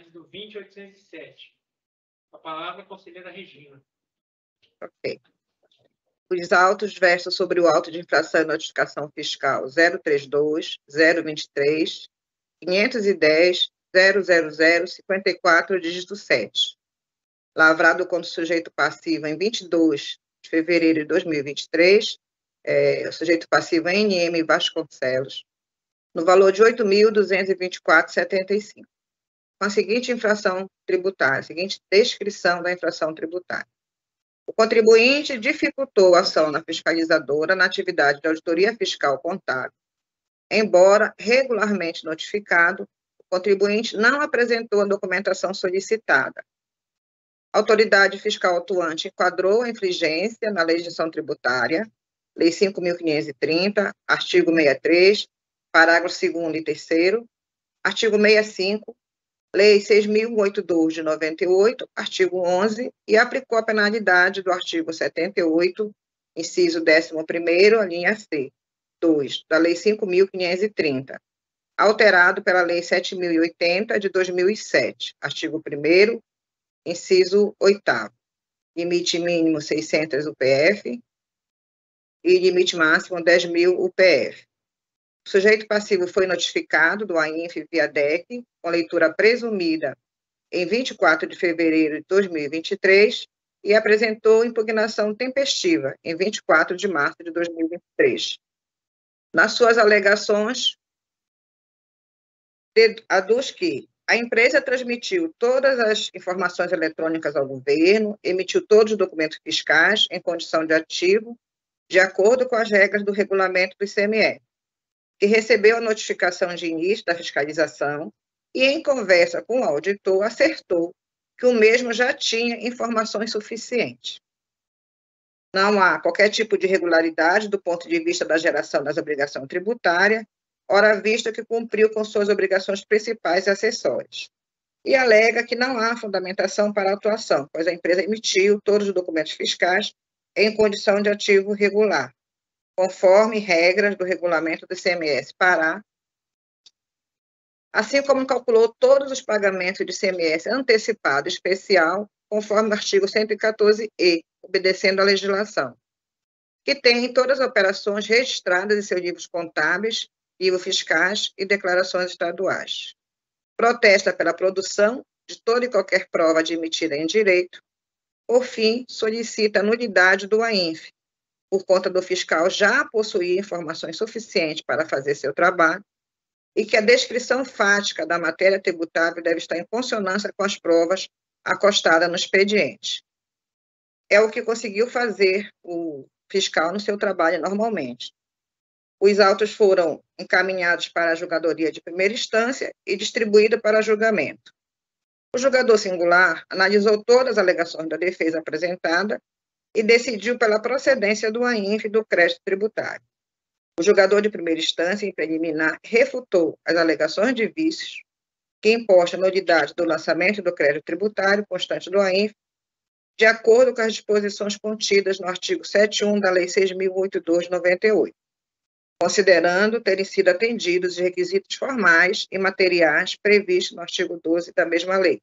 do 20.807. A palavra, conselheira Regina. Ok. Os autos versam sobre o auto de infração e notificação fiscal 032, 023, 510, 000, 54, dígito 7. Lavrado contra o sujeito passivo em 22 de fevereiro de 2023, o sujeito passivo é NM Vasconcelos, no valor de R$ 8.224,75, com a seguinte infração tributária, a seguinte descrição da infração tributária. O contribuinte dificultou a ação na fiscalizadora na atividade de auditoria fiscal contábil. Embora regularmente notificado, o contribuinte não apresentou a documentação solicitada. A autoridade fiscal atuante enquadrou a infringência na legislação tributária, Lei 5.530, artigo 63, parágrafo 2º e 3º, artigo 65, Lei 6.082 de 98, artigo 11, e aplicou a penalidade do artigo 78, inciso 11º, a linha C, 2, da Lei 5.530, alterado pela Lei 7.080 de 2007, artigo 1º, inciso 8º, limite mínimo 600 UPF e limite máximo 10.000 UPF. O sujeito passivo foi notificado do AINF via DEC, com leitura presumida em 24 de fevereiro de 2023 e apresentou impugnação tempestiva em 24 de março de 2023. Nas suas alegações, aduz que a empresa transmitiu todas as informações eletrônicas ao governo, emitiu todos os documentos fiscais em condição de ativo, de acordo com as regras do regulamento do ICMS, que recebeu a notificação de início da fiscalização e, em conversa com o auditor, acertou que o mesmo já tinha informações suficientes. Não há qualquer tipo de irregularidade do ponto de vista da geração das obrigações tributárias, ora vista que cumpriu com suas obrigações principais e acessórias. E alega que não há fundamentação para a atuação, pois a empresa emitiu todos os documentos fiscais em condição de ativo regular, conforme regras do regulamento do ICMS Pará, assim como calculou todos os pagamentos de ICMS antecipado especial, conforme o artigo 114-E, obedecendo à legislação, que tem todas as operações registradas em seus livros contábeis, livros fiscais e declarações estaduais. Protesta pela produção de toda e qualquer prova admitida em direito. Por fim, solicita a nulidade do AINF, por conta do fiscal já possuir informações suficientes para fazer seu trabalho, e que a descrição fática da matéria tributável deve estar em consonância com as provas acostadas no expediente. É o que conseguiu fazer o fiscal no seu trabalho normalmente. Os autos foram encaminhados para a julgadoria de primeira instância e distribuídos para julgamento. O julgador singular analisou todas as alegações da defesa apresentada e decidiu pela procedência do AINF e do crédito tributário. O julgador de primeira instância, em preliminar, refutou as alegações de vícios que impostam a nulidade do lançamento do crédito tributário constante do AINF, de acordo com as disposições contidas no artigo 71 da Lei 6.082 de 98, considerando terem sido atendidos os requisitos formais e materiais previstos no artigo 12 da mesma lei,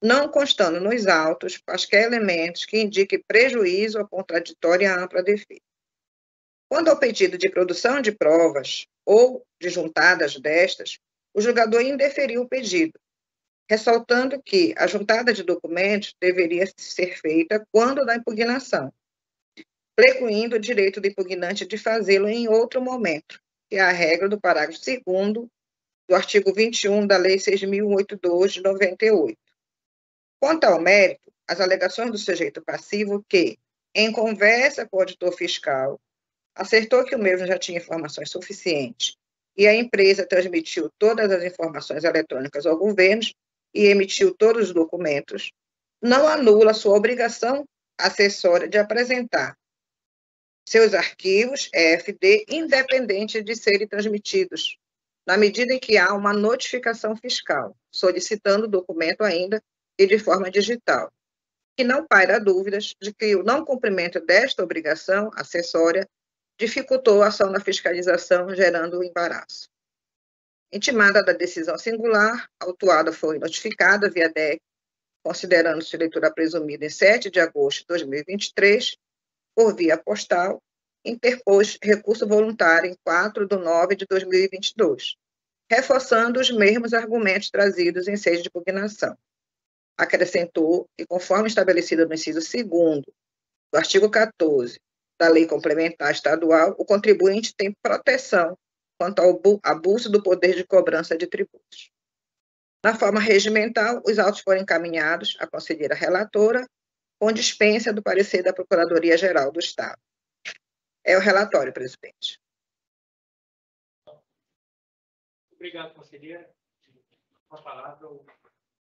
não constando nos autos quaisquer elementos que indiquem prejuízo ou contraditória à ampla defesa. Quanto ao pedido de produção de provas ou de juntadas destas, o julgador indeferiu o pedido, ressaltando que a juntada de documentos deveria ser feita quando da impugnação, precluindo o direito do impugnante de fazê-lo em outro momento, que é a regra do parágrafo 2º do artigo 21 da Lei 6.082 de 98. Quanto ao mérito, as alegações do sujeito passivo que, em conversa com o auditor fiscal, acertou que o mesmo já tinha informações suficientes e a empresa transmitiu todas as informações eletrônicas ao governo e emitiu todos os documentos, não anula sua obrigação acessória de apresentar seus arquivos EFD, independente de serem transmitidos, na medida em que há uma notificação fiscal, solicitando o documento ainda e de forma digital, que não paira dúvidas de que o não cumprimento desta obrigação acessória dificultou a ação da fiscalização, gerando o embaraço. Intimada da decisão singular, a autuada foi notificada via DEC, considerando-se leitura presumida em 7 de agosto de 2023, por via postal, interpôs recurso voluntário em 4 de 9 de 2022, reforçando os mesmos argumentos trazidos em sede de impugnação. Acrescentou que, conforme estabelecido no inciso 2º do artigo 14 da Lei Complementar Estadual, o contribuinte tem proteção quanto ao abuso do poder de cobrança de tributos. Na forma regimental, os autos foram encaminhados à conselheira relatora, com dispensa do parecer da Procuradoria-Geral do Estado. É o relatório, presidente. Obrigado, conselheira. Com a palavra, o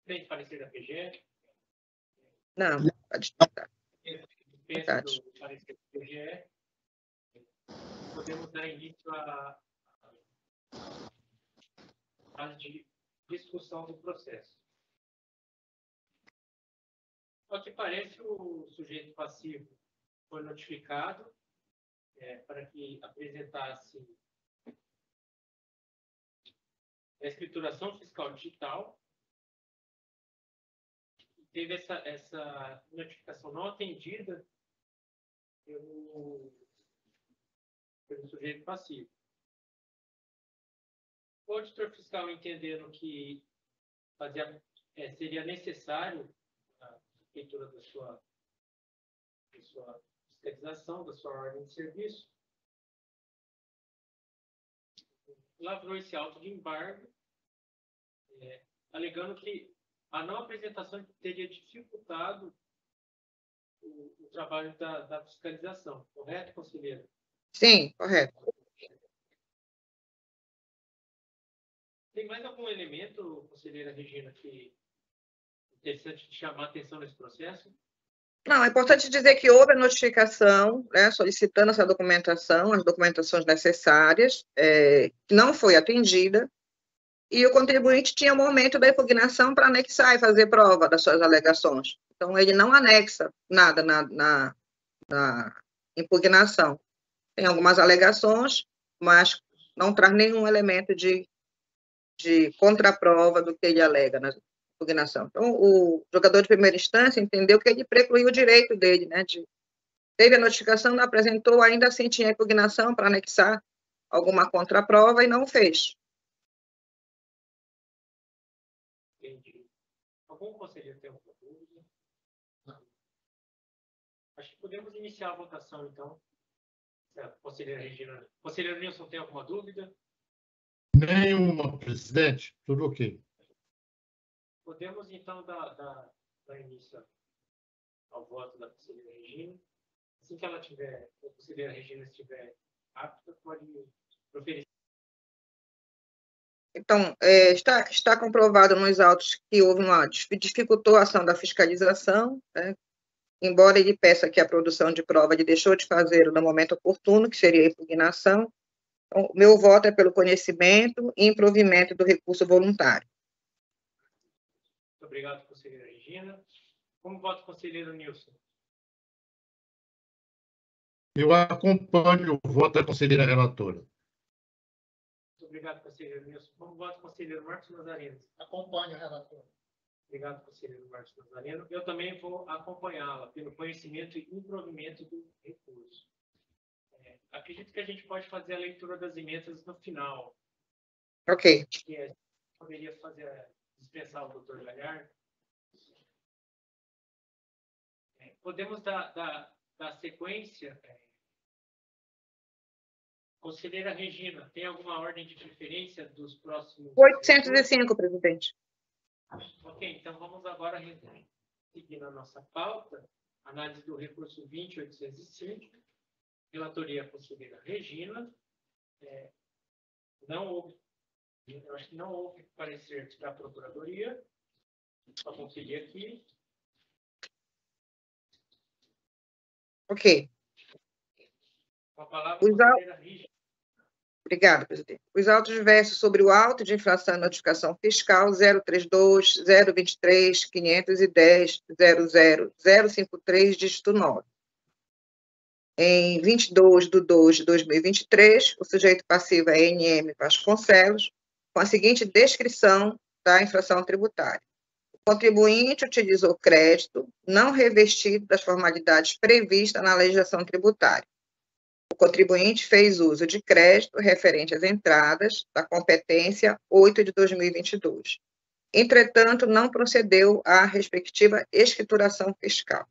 presidente parecer da PGE. Não, pode estar. Dispensa do parecer da PGE. Podemos dar início à fase de discussão do processo. Ao que parece, o sujeito passivo foi notificado para que apresentasse a escrituração fiscal digital. Teve essa notificação não atendida pelo sujeito passivo. O auditor fiscal, entendendo que seria necessário a leitura da sua fiscalização, da sua ordem de serviço, lavrou esse auto de embargo, alegando que a não apresentação teria dificultado o trabalho da fiscalização. Correto, conselheiro? Sim, correto. Tem mais algum elemento, conselheira Regina, que é interessante de chamar a atenção nesse processo? Não, é importante dizer que houve a notificação, solicitando essa documentação, as documentações necessárias, que não foi atendida, e o contribuinte tinha o momento da impugnação para anexar e fazer prova das suas alegações. Então, ele não anexa nada na impugnação. Tem algumas alegações, mas não traz nenhum elemento de contraprova do que ele alega na impugnação. Então, o jogador de primeira instância entendeu que ele precluiu o direito dele, teve a notificação, não apresentou, ainda assim tinha impugnação para anexar alguma contraprova e não o fez. Entendi. Algum conselheiro tem alguma dúvida? Não. Acho que podemos iniciar a votação, então. Conselheira Regina. Conselheiro Nilson, tem alguma dúvida? Nenhuma, presidente. Tudo ok. Podemos, então, dar início ao voto da conselheira Regina. Assim que ela tiver, a conselheira Regina estiver apta, pode proferir. Então, está comprovado nos autos que houve uma dificultou a ação da fiscalização, embora ele peça que a produção de prova ele deixou de fazer no momento oportuno, que seria a impugnação. Então, o meu voto é pelo conhecimento e improvimento do recurso voluntário. Muito obrigado, conselheira Regina. Como vota o conselheiro Nilson? Eu acompanho o voto da conselheira relatora. Muito obrigado, conselheiro Nilson. Como vota o conselheiro Marcos Nazareno? Acompanho o relator. Obrigado, conselheiro Marcos Nazareno. Eu também vou acompanhá-la pelo conhecimento e improvimento do recurso. Acredito que a gente pode fazer a leitura das emendas no final. Ok. Poderia dispensar o doutor Galhardo. Podemos dar sequência. Conselheira Regina, tem alguma ordem de preferência dos próximos... 805, presidente. Ok, então vamos agora seguir na nossa pauta. Análise do recurso 20.805. Relatoria conselheira Regina. Eu acho que não houve parecer da Procuradoria. Só conferir aqui. Ok. Com a palavra, conselheira Regina. Obrigada, presidente. Os autos diversos sobre o auto de infração e notificação fiscal 032, 023, 510, 00, 053, dígito 9. Em 22 de 2 de 2023, o sujeito passivo é NM Vasconcelos, com a seguinte descrição da infração tributária. O contribuinte utilizou crédito não revestido das formalidades previstas na legislação tributária. O contribuinte fez uso de crédito referente às entradas da competência 8 de 2022. Entretanto, não procedeu à respectiva escrituração fiscal.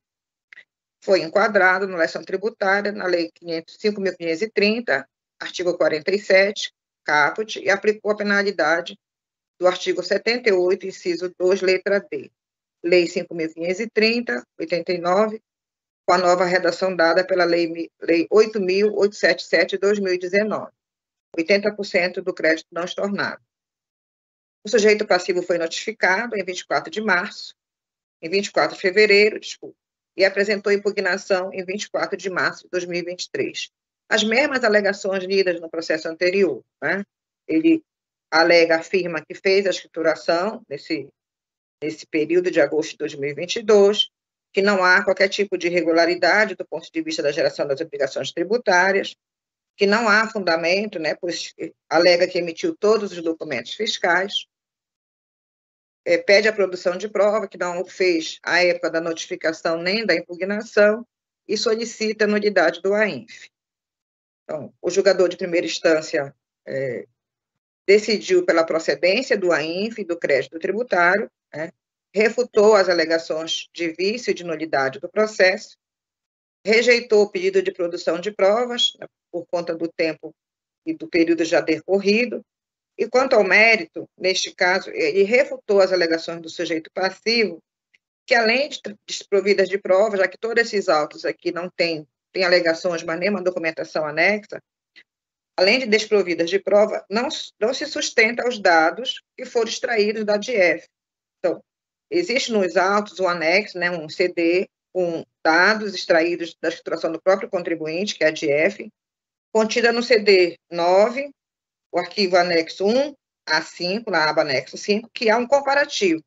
Foi enquadrado na legislação tributária, na Lei 5.530, artigo 47, caput, e aplicou a penalidade do artigo 78, inciso 2, letra D. Lei 5.530, 89, com a nova redação dada pela Lei 8.877, de 2019. 80% do crédito não estornado. O sujeito passivo foi notificado em 24 de março, em 24 de fevereiro, e apresentou impugnação em 24 de março de 2023. As mesmas alegações lidas no processo anterior, né? Ele afirma que fez a escrituração nesse período de agosto de 2022, que não há qualquer tipo de irregularidade do ponto de vista da geração das obrigações tributárias, que não há fundamento, né, pois alega que emitiu todos os documentos fiscais, pede a produção de prova, que não o fez à época da notificação nem da impugnação, e solicita a nulidade do AINF. Então, o julgador de primeira instância decidiu pela procedência do AINF e do crédito tributário, né, refutou as alegações de vício e de nulidade do processo, rejeitou o pedido de produção de provas, né, por conta do tempo e do período já decorrido, e quanto ao mérito, neste caso, ele refutou as alegações do sujeito passivo, que além de desprovidas de provas, já que todos esses autos aqui não têm alegações, mas nenhuma documentação anexa, além de desprovidas de prova, não se sustenta aos dados que foram extraídos da DIEF. Então, existe nos autos um anexo, né, um CD, com dados extraídos da escrituração do próprio contribuinte, que é a DIEF, contida no CD 9, o arquivo anexo 1 a 5, na aba anexo 5, que há um comparativo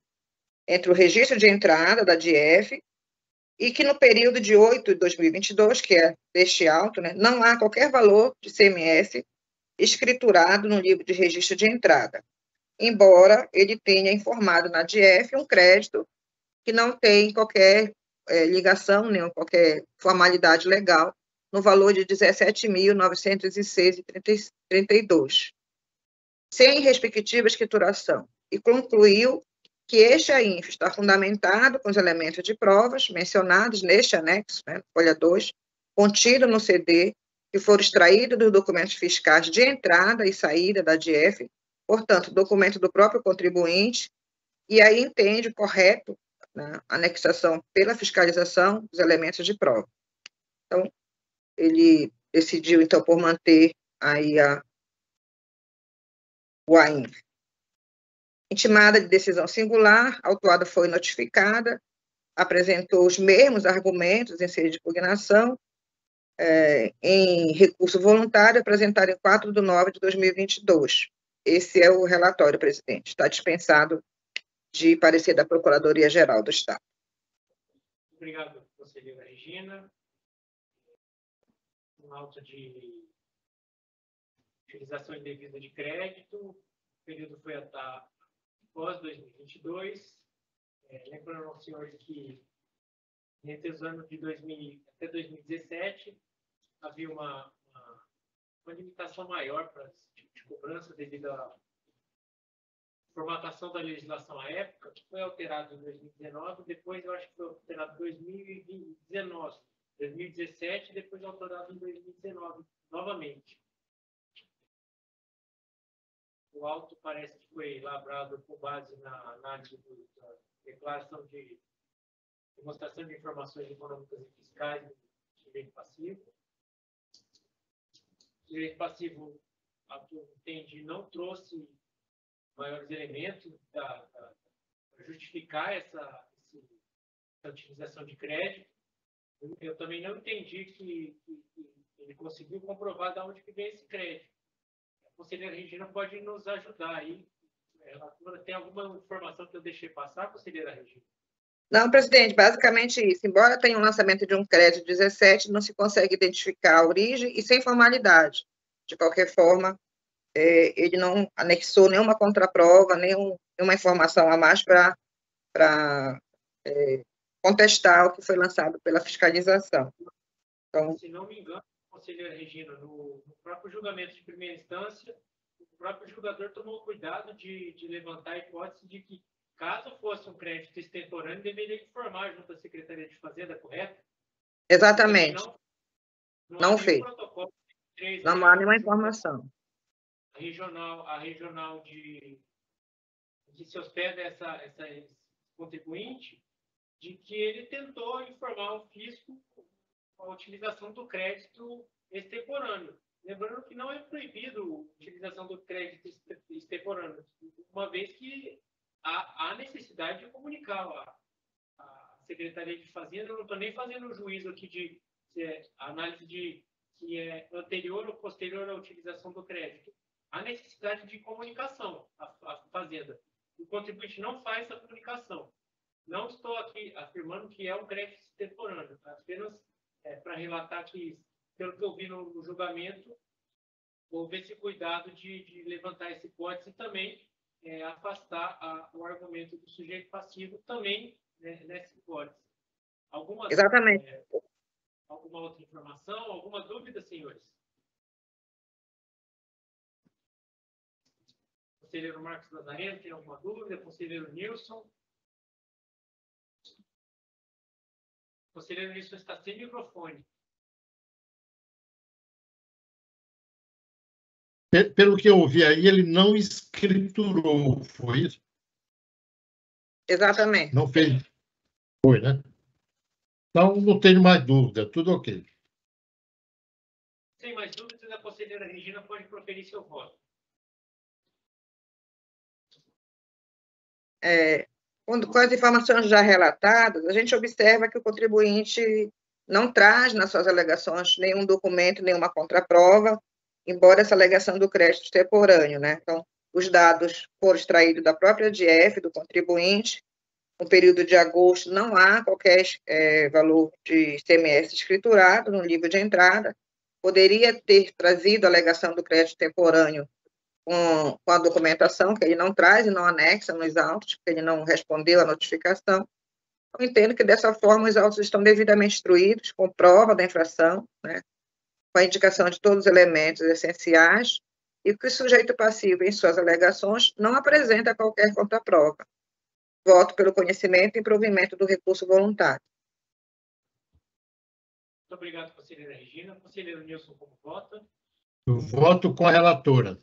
entre o registro de entrada da DIEF e que no período de 8 de 2022, que é deste auto, né, não há qualquer valor de CMS escriturado no livro de registro de entrada, embora ele tenha informado na DIEF um crédito que não tem qualquer ligação, nem qualquer formalidade legal, no valor de R$ 17.906,32, sem respectiva escrituração, e concluiu que este AINF está fundamentado com os elementos de provas mencionados neste anexo, né, folha 2, contido no CD, que foram extraídos dos documentos fiscais de entrada e saída da DIEF, portanto, documento do próprio contribuinte, e aí entende correto, né, a anexação pela fiscalização dos elementos de prova. Então, ele decidiu, então, por manter aí o AINF. Intimada de decisão singular, a autuada foi notificada, apresentou os mesmos argumentos em sede de impugnação, em recurso voluntário, apresentado em 4 de 9 de 2022. Esse é o relatório, presidente. Está dispensado de parecer da Procuradoria-Geral do Estado. Obrigado, conselheira Regina. Um auto de utilização indevida de crédito. O período foi até após 2022. Lembrando ao senhor que, entre os anos de 2000 até 2017, havia uma limitação maior para esse tipo de cobrança devido à formatação da legislação à época, que foi alterado em 2019, depois eu acho que foi alterado em 2019, 2017, e depois alterado em 2019, novamente. O auto parece que foi lavrado com base na análise da declaração de demonstração de informações econômicas e fiscais do sujeito passivo. O sujeito passivo, entende, não trouxe maiores elementos para justificar essa utilização de crédito. Eu também não entendi que ele conseguiu comprovar de onde que vem esse crédito. A conselheira Regina pode nos ajudar aí. Tem alguma informação que eu deixei passar, conselheira Regina? Não, presidente, basicamente isso. Embora tenha um lançamento de um crédito 17, não se consegue identificar a origem e sem formalidade. De qualquer forma, ele não anexou nenhuma contraprova, nenhuma informação a mais para contestar o que foi lançado pela fiscalização. Então, se não me engano, conselheira Regina, no próprio julgamento de primeira instância, o próprio julgador tomou cuidado de levantar a hipótese de que, caso fosse um crédito extemporâneo, deveria informar junto à Secretaria de Fazenda, correto? exatamente. Não fez. Protocolo 3, não há nenhuma informação. A regional que se hospeda essa contribuinte, de que ele tentou informar o fisco a utilização do crédito extemporâneo. Lembrando que não é proibido a utilização do crédito extemporâneo, uma vez que há necessidade de comunicar a Secretaria de Fazenda. Eu não estou nem fazendo o juízo aqui de a análise de se é anterior ou posterior à utilização do crédito. Há necessidade de comunicação à Fazenda. O contribuinte não faz essa comunicação. Não estou aqui afirmando que é um crédito extemporâneo, apenas para relatar que, pelo que eu vi no julgamento, houve esse cuidado de levantar essa hipótese e também afastar o argumento do sujeito passivo também, né, nessa hipótese. Exatamente. Alguma outra informação? Alguma dúvida, senhores? Conselheiro Marcos Nazareno, tem alguma dúvida? Conselheiro Nilson? Conselheiro Nilson está sem microfone. Pelo que eu ouvi aí, ele não escriturou, foi isso? Exatamente. Não fez. Foi, né? Então, não tenho mais dúvida, tudo ok. Sem mais dúvidas, a conselheira Regina pode proferir seu voto. Com as informações já relatadas, a gente observa que o contribuinte não traz nas suas alegações nenhum documento, nenhuma contraprova, embora essa alegação do crédito extemporâneo, né? Então, os dados foram extraídos da própria DF, do contribuinte. No período de agosto, não há qualquer valor de ICMS escriturado no livro de entrada. Poderia ter trazido a alegação do crédito extemporâneo com a documentação, que ele não traz e não anexa nos autos, porque ele não respondeu à notificação. Eu entendo que, dessa forma, os autos estão devidamente instruídos, com prova da infração, né, com a indicação de todos os elementos essenciais, e que o sujeito passivo, em suas alegações, não apresenta qualquer contraprova. Voto pelo conhecimento e provimento do recurso voluntário. Muito obrigado, conselheira Regina. Conselheiro Nilson, como vota? Eu voto com a relatora.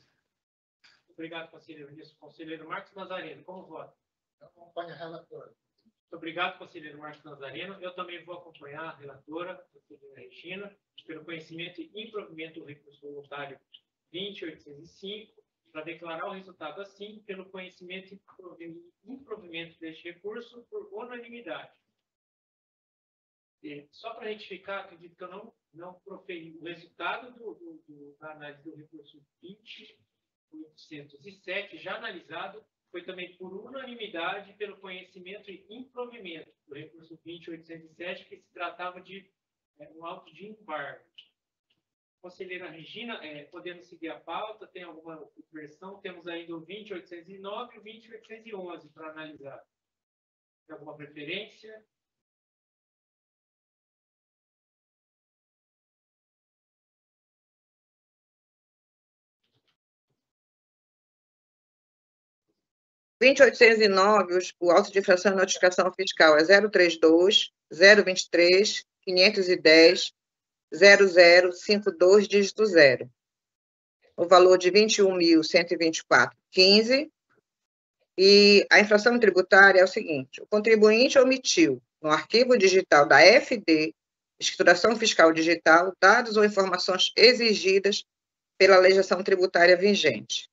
Obrigado, conselheiro Nilson. Conselheiro Marcos Nazareno, como vota? Eu acompanho a relatora. Muito obrigado, conselheiro Marcos Nazareno. Eu também vou acompanhar a relatora, a conselheira Regina, pelo conhecimento e improvimento do recurso voluntário 20.805, para declarar o resultado assim, pelo conhecimento e improvimento deste recurso por unanimidade. Só para retificar, acredito que eu não proferi o resultado da análise do recurso 20.807, já analisado, foi também por unanimidade pelo conhecimento e improvimento do recurso 20.807, que se tratava de um auto de embargo. Conselheira Regina, podemos seguir a pauta? Tem alguma versão? Temos ainda o 20.809 e o 20.811 para analisar. Tem alguma preferência? O 20.809, o auto de infração e notificação fiscal é 032, 023, 510, 0052, dígito 0. O valor de 21.124,15. E a infração tributária é o seguinte: o contribuinte omitiu, no arquivo digital da FD, escrituração fiscal digital, dados ou informações exigidas pela legislação tributária vigente.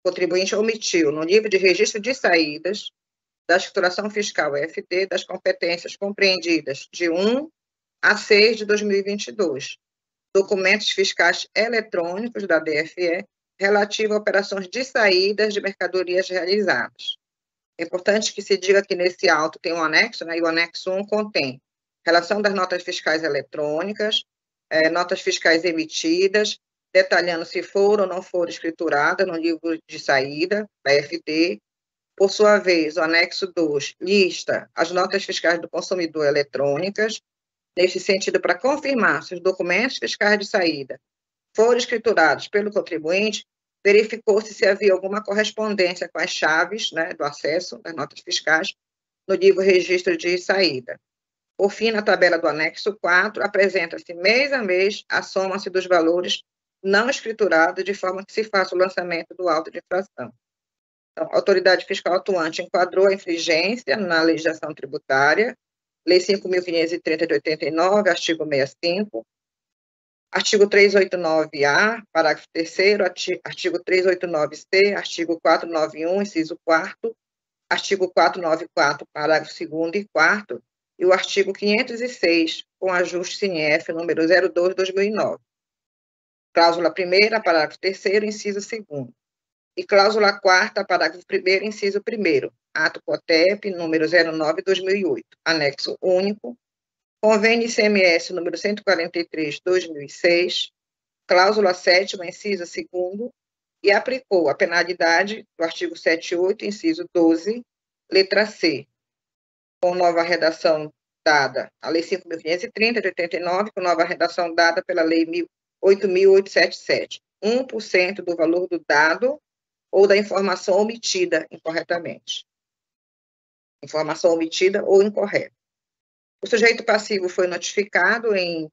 O contribuinte omitiu, no livro de registro de saídas da escrituração fiscal FD, das competências compreendidas de 1 a 6 de 2022, documentos fiscais eletrônicos da DFE relativo a operações de saídas de mercadorias realizadas. É importante que se diga que nesse auto tem um anexo, né, e o anexo 1 contém relação das notas fiscais eletrônicas, notas fiscais emitidas, detalhando se for ou não for escriturada no livro de saída da FD. Por sua vez, o anexo 2 lista as notas fiscais do consumidor eletrônicas, neste sentido, para confirmar se os documentos fiscais de saída foram escriturados pelo contribuinte, verificou-se se havia alguma correspondência com as chaves, né, do acesso das notas fiscais no livro registro de saída. Por fim, na tabela do anexo 4, apresenta-se mês a mês a soma-se dos valores não escriturados, de forma que se faça o lançamento do auto de infração. Então, a autoridade fiscal atuante enquadrou a infringência na legislação tributária, Lei 5.530 de 89, artigo 65, artigo 389-A, parágrafo 3º, artigo 389-C, artigo 491, inciso 4º, artigo 494, parágrafo 2º e 4º, e o artigo 506, com ajuste CNF número 02/2009. Cláusula 1ª, parágrafo 3º, inciso 2º. E cláusula 4ª, parágrafo 1º, inciso 1º, ato COTEP número 09/2008, anexo único, convênio ICMS número 143/2006, cláusula 7ª, inciso 2º, e aplicou a penalidade do artigo 78, inciso 12, letra C, com nova redação dada a Lei 5.530 de 89, com nova redação dada pela Lei 8.877, 1% do valor do dado ou da informação omitida incorretamente. Informação omitida ou incorreta. O sujeito passivo foi notificado em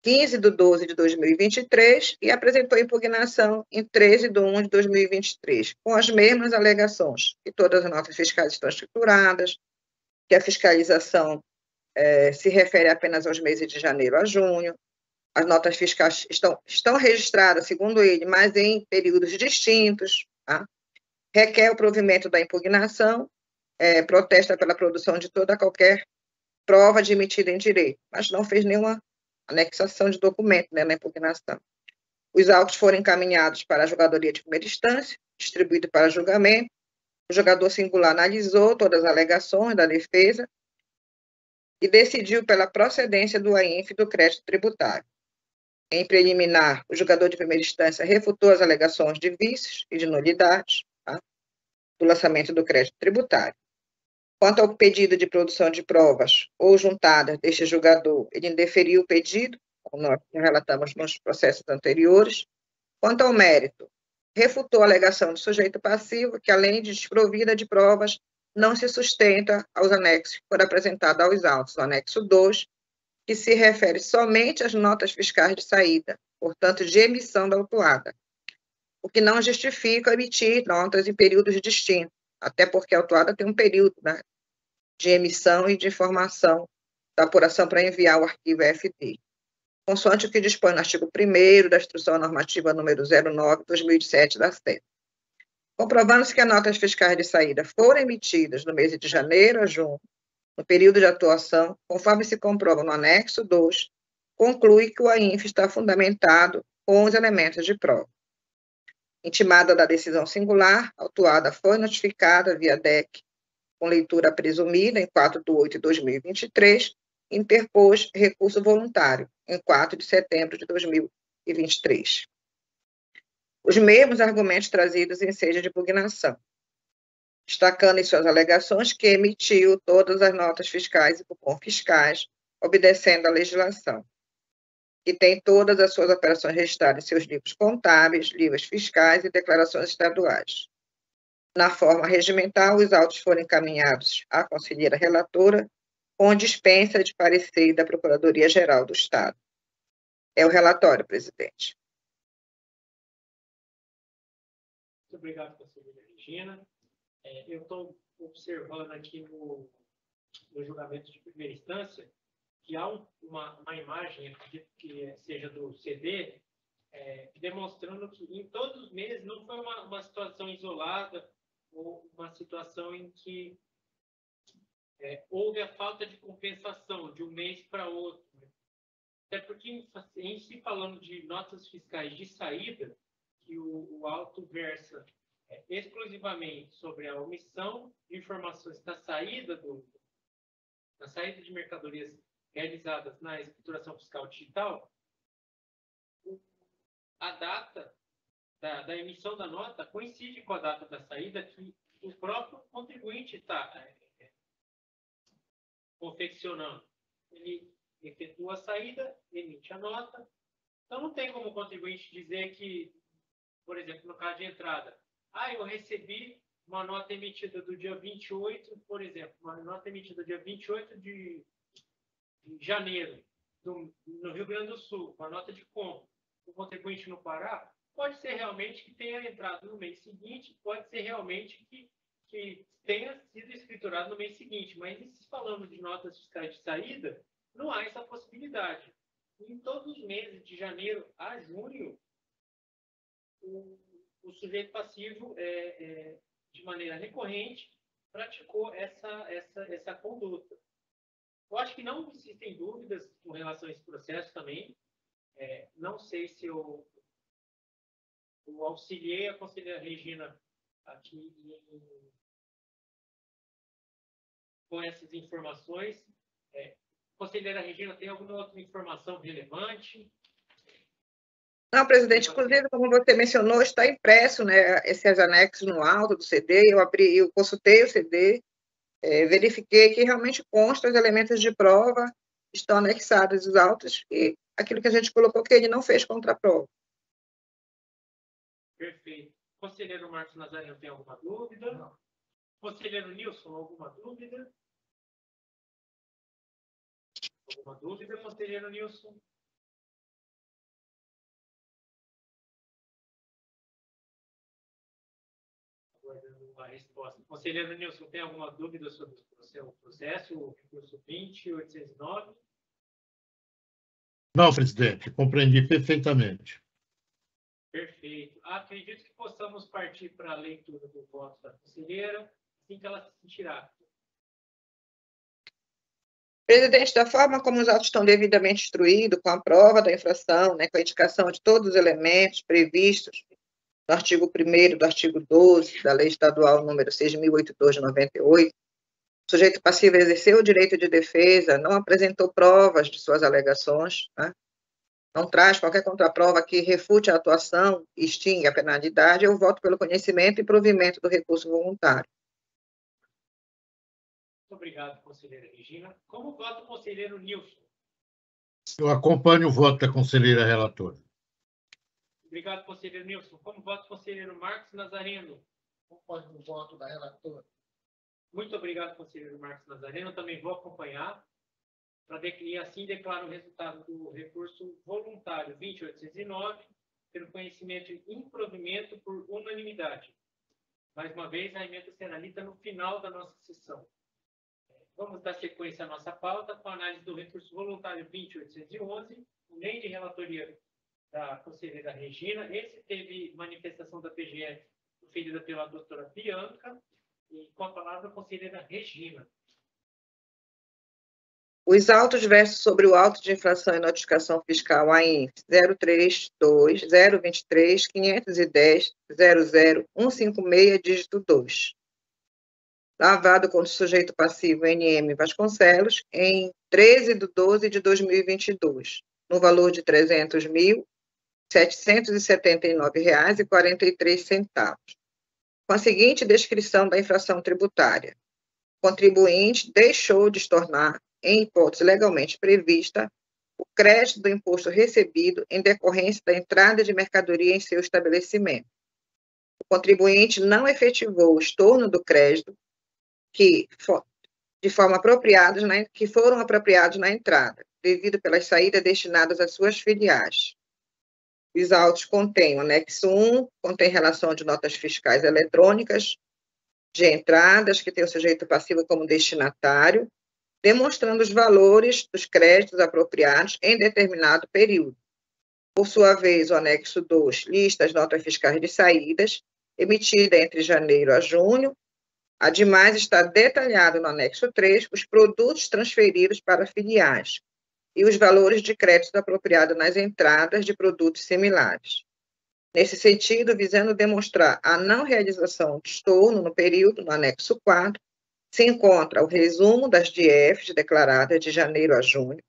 15/12/2023 e apresentou impugnação em 13/1/2023, com as mesmas alegações, que todas as notas fiscais estão escrituradas, que a fiscalização se refere apenas aos meses de janeiro a junho, as notas fiscais estão registradas, segundo ele, mas em períodos distintos, tá? Requer o provimento da impugnação, protesta pela produção de toda qualquer prova admitida em direito, mas não fez nenhuma anexação de documento, né, na impugnação. Os autos foram encaminhados para a julgadoria de primeira instância, distribuído para julgamento. O julgador singular analisou todas as alegações da defesa e decidiu pela procedência do AINF do crédito tributário. Em preliminar, o julgador de primeira instância refutou as alegações de vícios e de nulidades, tá, do lançamento do crédito tributário. Quanto ao pedido de produção de provas ou juntadas deste julgador, ele indeferiu o pedido, como nós relatamos nos processos anteriores. Quanto ao mérito, refutou a alegação do sujeito passivo, que, além de desprovida de provas, não se sustenta aos anexos que foram apresentados aos autos. O anexo 2, que se refere somente às notas fiscais de saída, portanto, de emissão da autuada, o que não justifica emitir notas em períodos distintos, até porque a autuada tem um período, né, de emissão e de informação da apuração para enviar o arquivo FD, consoante o que dispõe no artigo 1º da Instrução Normativa número 09/2007 da STF. Comprovando-se que as notas fiscais de saída foram emitidas no mês de janeiro a junho, no período de atuação, conforme se comprova no anexo 2, conclui que o AINF está fundamentado com os elementos de prova. Intimada da decisão singular, a autuada foi notificada via DEC com leitura presumida em 4/8/2023, interpôs recurso voluntário em 4 de setembro de 2023. Os mesmos argumentos trazidos em sede de impugnação, destacando em suas alegações que emitiu todas as notas fiscais e cupom fiscais, obedecendo à legislação, que tem todas as suas operações registradas em seus livros contábeis, livros fiscais e declarações estaduais. Na forma regimental, os autos foram encaminhados à conselheira relatora com dispensa de parecer da Procuradoria-Geral do Estado. É o relatório, presidente. Muito obrigado, conselheira Regina. Eu estou observando aqui no julgamento de primeira instância que há uma imagem, acredito que seja do CD, demonstrando que em todos os meses não foi uma situação isolada ou uma situação em que houve a falta de compensação de um mês para outro. Até porque, em se falando de notas fiscais de saída, que o auto versa exclusivamente sobre a omissão de informações da saída de mercadorias realizadas na escrituração fiscal digital, a data da emissão da nota coincide com a data da saída que o próprio contribuinte está confeccionando. Ele efetua a saída, emite a nota. Então, não tem como o contribuinte dizer que, por exemplo, no caso de entrada, eu recebi uma nota emitida do dia 28, por exemplo, uma nota emitida dia 28 de janeiro, no Rio Grande do Sul, uma nota de compra. O contribuinte no Pará, pode ser realmente que tenha entrado no mês seguinte, pode ser realmente que tenha sido escriturado no mês seguinte, mas se falamos de notas fiscais de saída, não há essa possibilidade. Em todos os meses, de janeiro a junho, o sujeito passivo, de maneira recorrente, praticou essa conduta. Eu acho que não existem dúvidas com relação a esse processo também. Não sei se eu auxiliei a conselheira Regina aqui com essas informações. Conselheira Regina, tem alguma outra informação relevante? Não, presidente, inclusive, como você mencionou, está impresso, né, esses anexos no alto do CD, eu consultei o CD, verifiquei que realmente consta os elementos de prova, estão anexados os autos, e aquilo que a gente colocou que ele não fez contraprova. Perfeito. Conselheiro Marcos Nazareno, tem alguma dúvida? Não. Conselheiro Nilson, alguma dúvida? Alguma dúvida, conselheiro Nilson? Aguardando a resposta. Conselheiro Nilson, tem alguma dúvida sobre o processo, o recurso 20.809? Não, presidente, compreendi perfeitamente. Perfeito. Acredito que possamos partir para a leitura do voto da conselheira, assim que ela se sentirá. Presidente, da forma como os autos estão devidamente instruídos, com a prova da infração, né, com a indicação de todos os elementos previstos no artigo 1º do artigo 12 da Lei Estadual número 6.082 de 98, o sujeito passivo exerceu o direito de defesa, não apresentou provas de suas alegações, né, não traz qualquer contraprova que refute a atuação e extingue a penalidade, eu voto pelo conhecimento e provimento do recurso voluntário. Muito obrigado, conselheira Regina. Como vota o conselheiro Nilson? Eu acompanho o voto da conselheira relatora. Obrigado, conselheiro Nilson. Como vota o conselheiro Marcos Nazareno? Acompanho o voto da relatora. Muito obrigado, conselheiro Marcos Nazareno. Também vou acompanhar e assim declaro o resultado do recurso voluntário 20.809 pelo conhecimento e improvimento por unanimidade. Mais uma vez, a emenda será lida no final da nossa sessão. Vamos dar sequência à nossa pauta com a análise do recurso voluntário 20.811, nem de relatoria da conselheira Regina. Esse teve manifestação da PGF, feita pela doutora Bianca, e com a palavra a conselheira Regina. Os autos versam sobre o auto de infração e notificação fiscal AINF 032 023 510 00156, dígito 2. Lavado contra o sujeito passivo NM Vasconcelos, em 13/12/2022, no valor de R$ 300.779,43, com a seguinte descrição da infração tributária. O contribuinte deixou de estornar, em hipótese legalmente prevista, o crédito do imposto recebido em decorrência da entrada de mercadoria em seu estabelecimento. O contribuinte não efetivou o estorno do crédito que foram apropriados na entrada, devido pelas saídas destinadas às suas filiais. Os autos contêm o anexo 1, contém relação de notas fiscais eletrônicas de entradas, que tem o sujeito passivo como destinatário, demonstrando os valores dos créditos apropriados em determinado período. Por sua vez, o anexo 2 lista as notas fiscais de saídas, emitida entre janeiro a junho. Ademais, está detalhado no anexo 3 os produtos transferidos para filiais e os valores de crédito apropriado nas entradas de produtos similares. Nesse sentido, visando demonstrar a não realização de estorno no período, no anexo 4, se encontra o resumo das DIEFs declaradas de janeiro a junho.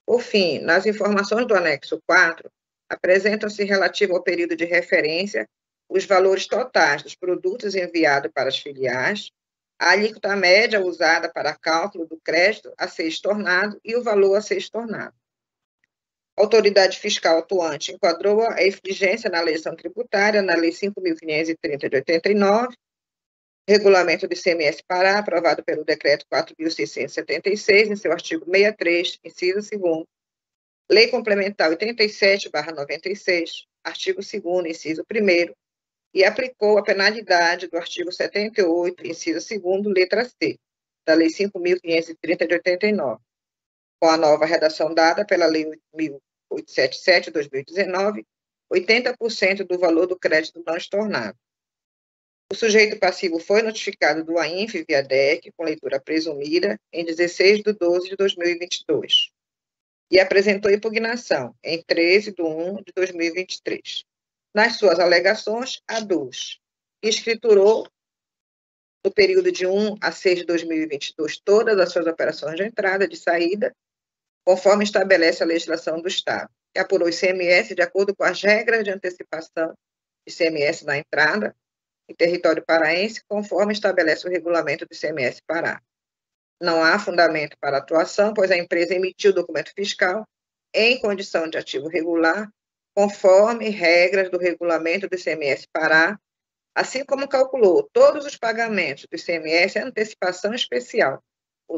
Por fim, nas informações do anexo 4, apresentam-se relativo ao período de referência os valores totais dos produtos enviados para as filiais, a alíquota média usada para cálculo do crédito a ser estornado e o valor a ser estornado. A autoridade fiscal atuante enquadrou a exigência na legislação tributária, na Lei 5.530 de 89, Regulamento do ICMS Pará, aprovado pelo Decreto 4.676, em seu artigo 63, inciso 2º, Lei Complementar 87/96, artigo 2º, inciso 1º, e aplicou a penalidade do artigo 78, inciso 2º, letra C, da Lei 5.530 de 89, com a nova redação dada pela Lei 8.877 de 2019, 80% do valor do crédito não estornado. O sujeito passivo foi notificado do AINF via DEC, com leitura presumida, em 16/12/2022, e apresentou impugnação em 13/1/2023. Nas suas alegações, a DUS escriturou, no período de 1 a 6 de 2022, todas as suas operações de entrada e de saída, conforme estabelece a legislação do Estado, e apurou o ICMS de acordo com as regras de antecipação de ICMS na entrada em território paraense, conforme estabelece o regulamento do ICMS Pará. Não há fundamento para atuação, pois a empresa emitiu o documento fiscal em condição de ativo regular, conforme regras do regulamento do ICMS Pará, assim como calculou todos os pagamentos do ICMS em antecipação especial,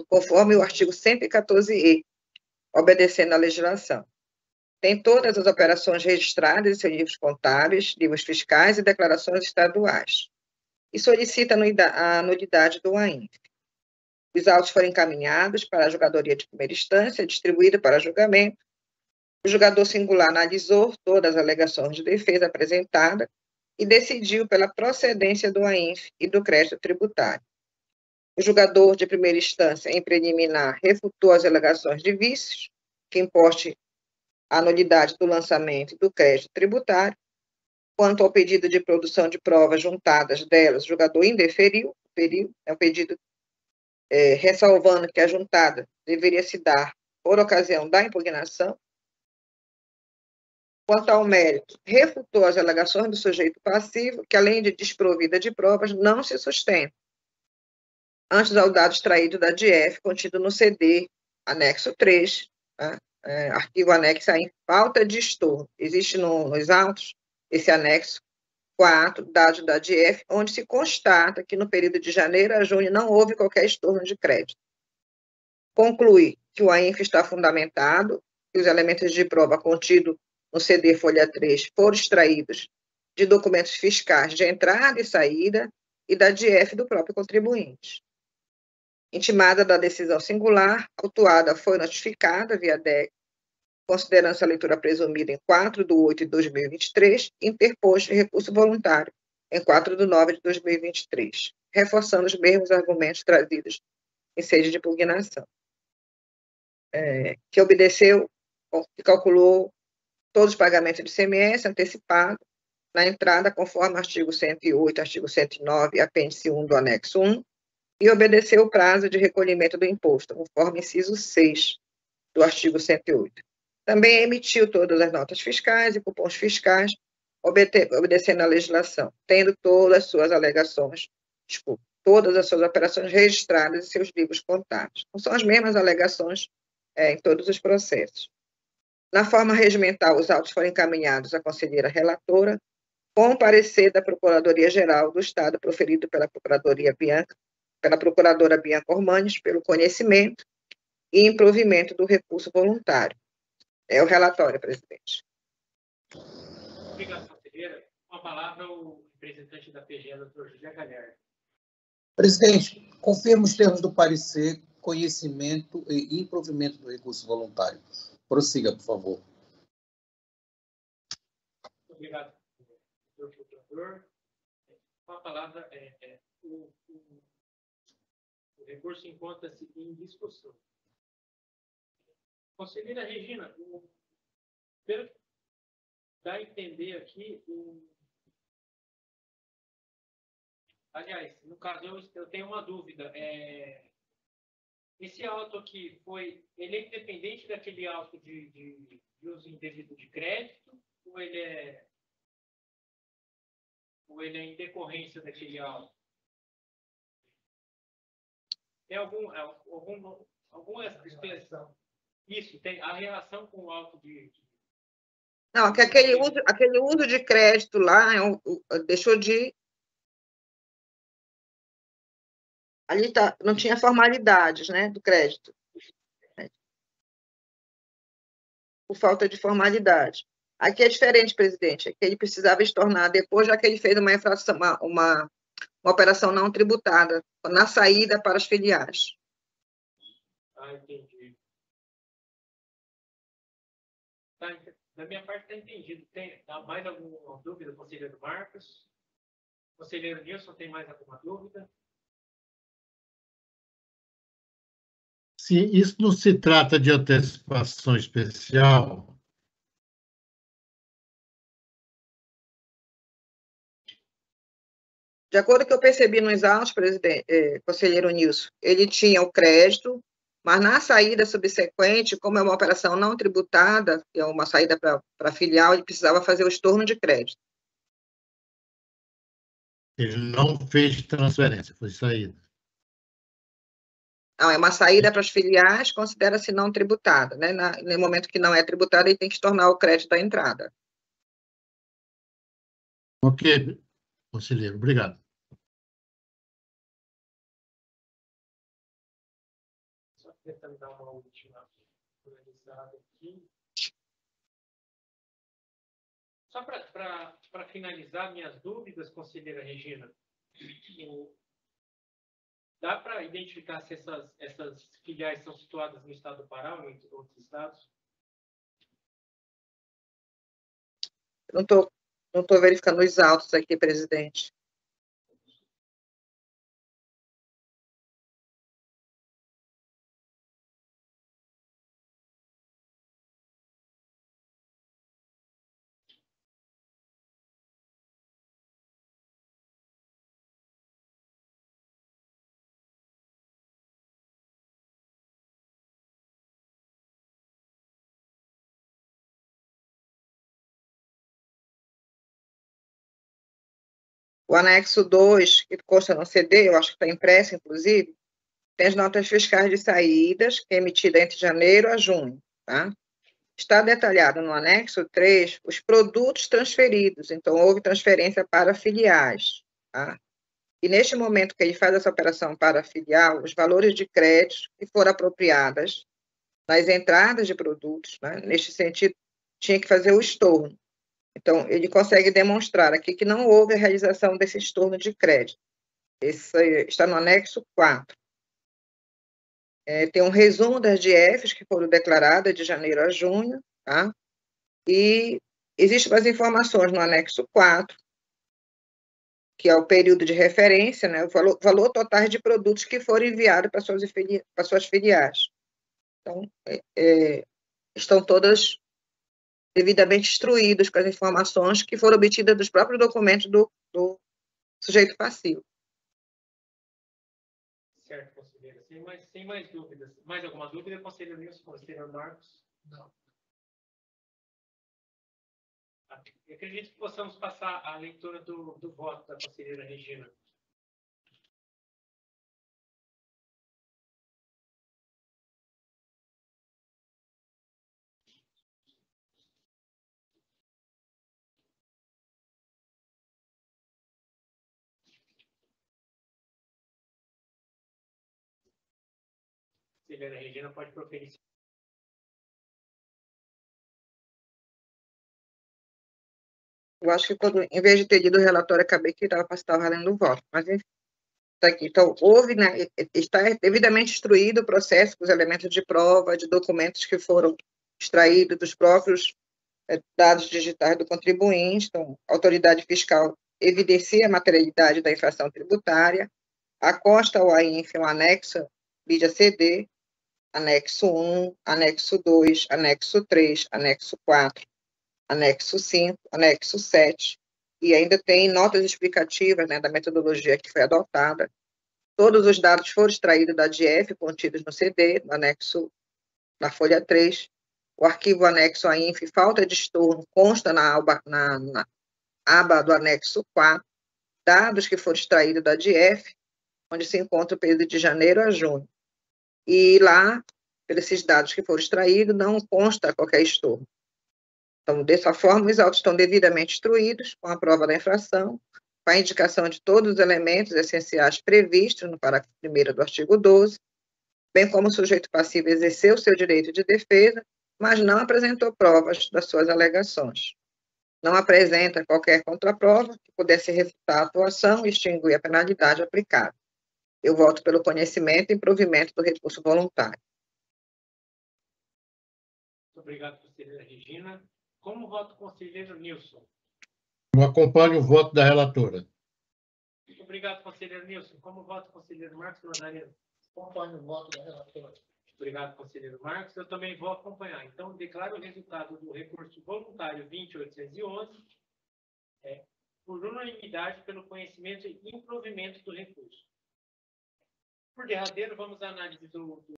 conforme o artigo 114-E, obedecendo à legislação. Tem todas as operações registradas em seus livros contábeis, livros fiscais e declarações estaduais, e solicita a nulidade do AINF. Os autos foram encaminhados para a julgadoria de primeira instância, distribuída para julgamento. O julgador singular analisou todas as alegações de defesa apresentadas e decidiu pela procedência do AINF e do crédito tributário. O julgador de primeira instância, em preliminar, refutou as alegações de vícios, que importe a nulidade do lançamento do crédito tributário. Quanto ao pedido de produção de provas juntadas delas, o julgador indeferiu o pedido, ressalvando que a juntada deveria se dar por ocasião da impugnação. Quanto ao mérito, refutou as alegações do sujeito passivo, que, além de desprovida de provas, não se sustenta, antes ao dado extraído da DIEF, contido no CD, anexo 3, tá? Arquivo anexo em falta de estorno. Existe nos autos esse anexo 4, dados da DIEF, onde se constata que no período de janeiro a junho não houve qualquer estorno de crédito. Conclui que o AINF está fundamentado, que os elementos de prova contidos no CD folha 3 foram extraídos de documentos fiscais de entrada e saída e da DIEF do próprio contribuinte. Intimada da decisão singular, a autuada foi notificada via DEC, considerando a leitura presumida em 4/8/2023, e interpôs recurso voluntário em 4/9/2023, reforçando os mesmos argumentos trazidos em sede de impugnação, que obedeceu, que calculou todos os pagamentos de ICMS antecipado na entrada, conforme artigo 108, artigo 109 e apêndice 1 do anexo 1, e obedeceu o prazo de recolhimento do imposto, conforme inciso 6 do artigo 108. Também emitiu todas as notas fiscais e cupons fiscais, obedecendo à legislação, tendo todas as suas alegações, todas as suas operações registradas em seus livros contábeis. Não são as mesmas alegações em todos os processos. Na forma regimental, os autos foram encaminhados à conselheira relatora, com parecer da Procuradoria-Geral do Estado, proferido pela Procuradora Bianca Ormanes, pelo conhecimento e improvimento do recurso voluntário. É o relatório, presidente. Obrigado, conselheira. Com a palavra, o representante da PGE, doutor José Galhardo. Presidente, confirma os termos do parecer, conhecimento e improvimento do recurso voluntário. Prossiga, por favor. Obrigado, doutor procurador. Com a palavra, o recurso encontra-se em discussão. Conselheira Regina, pelo que dá a entender aqui, aliás, no caso, eu tenho uma dúvida. Esse auto aqui ele é independente daquele auto de uso indevido de crédito, ou ele é em decorrência daquele auto? Tem alguma expressão? Isso, tem a relação com o auto de... Não, que aquele uso de crédito lá deixou de... Ali não tinha formalidades, né, do crédito. Por falta de formalidade. Aqui é diferente, presidente. Aqui ele precisava estornar depois, já que ele fez uma infração, uma operação não tributada, na saída para as filiais. Ah, entendi. Da minha parte está entendido. Tem mais alguma dúvida, conselheiro Marcos? Conselheiro Nilson, tem mais alguma dúvida? Se isso não se trata de antecipação especial, De acordo com o que eu percebi nos autos, conselheiro Nilson, ele tinha o crédito, mas na saída subsequente, como é uma operação não tributada, que é uma saída para a filial, ele precisava fazer o estorno de crédito. ele não fez transferência, foi saída. Não, é uma saída para as filiais, considera-se não tributada, né? No momento que não é tributada, ele tem que estornar o crédito da entrada. Ok, conselheiro, obrigado. Só tentando dar uma última finalizada aqui. Só para finalizar minhas dúvidas, conselheira Regina, dá para identificar se essas filiais são situadas no estado do Pará ou em outros estados? Não estou verificando os autos aqui, presidente. O anexo 2, que consta no CD, eu acho que está impresso, inclusive, tem as notas fiscais de saídas, que é emitida entre janeiro a junho, tá? Está detalhado no anexo 3 os produtos transferidos, então houve transferência para filiais, tá? E neste momento que ele faz essa operação para a filial, os valores de crédito que foram apropriadas nas entradas de produtos, né, neste sentido, tinha que fazer o estorno. Então, ele consegue demonstrar aqui que não houve a realização desse estorno de crédito. Esse está no anexo 4. Tem um resumo das DIEFs que foram declaradas de janeiro a junho, tá? E existem mais informações no anexo 4, que é o período de referência, né? O valor total de produtos que foram enviados para suas filiais. Então, estão todas devidamente instruídos com as informações que foram obtidas dos próprios documentos do sujeito passivo. Certo, conselheira. Sem mais dúvidas. Mais alguma dúvida, conselheiro Nilson, conselheiro Marcos? Não. Eu acredito que possamos passar a leitura do voto da conselheira Regina. Conselheira Regina, pode proferir. Eu acho que, em vez de ter lido o relatório, acabei que estava lendo o voto, mas enfim, está aqui. Então, houve, né, está devidamente instruído o processo com os elementos de prova, de documentos que foram extraídos dos próprios dados digitais do contribuinte. Então, a autoridade fiscal evidencia a materialidade da infração tributária, acosta ao AINF um anexo BIDIA CD, anexo 1, anexo 2, anexo 3, anexo 4, anexo 5, anexo 7, e ainda tem notas explicativas, né, da metodologia que foi adotada. Todos os dados foram extraídos da DIEF, contidos no CD, no anexo, na folha 3, O arquivo anexo à INF, falta de estorno, consta na aba do anexo 4, dados que foram extraídos da DIEF, onde se encontra o período de janeiro a junho. E lá, por esses dados que foram extraídos, não consta qualquer estorno. Então, dessa forma, os autos estão devidamente instruídos, com a prova da infração, com a indicação de todos os elementos essenciais previstos no parágrafo 1º do artigo 12, bem como o sujeito passivo exerceu o seu direito de defesa, mas não apresentou provas das suas alegações. Não apresenta qualquer contraprova que pudesse refutar a atuação e extinguir a penalidade aplicada. Eu voto pelo conhecimento e provimento do recurso voluntário. Muito obrigado, conselheira Regina. Como vota o conselheiro Nilson? Eu acompanho o voto da relatora. Muito obrigado, conselheiro Nilson. Como vota o conselheiro Marcos Nazareno? Acompanho o voto da relatora. Muito obrigado, conselheiro Marcos. Eu também vou acompanhar. Então, declaro o resultado do recurso voluntário 20.811 por unanimidade pelo conhecimento e improvimento do recurso. Por derradeiro, vamos à análise do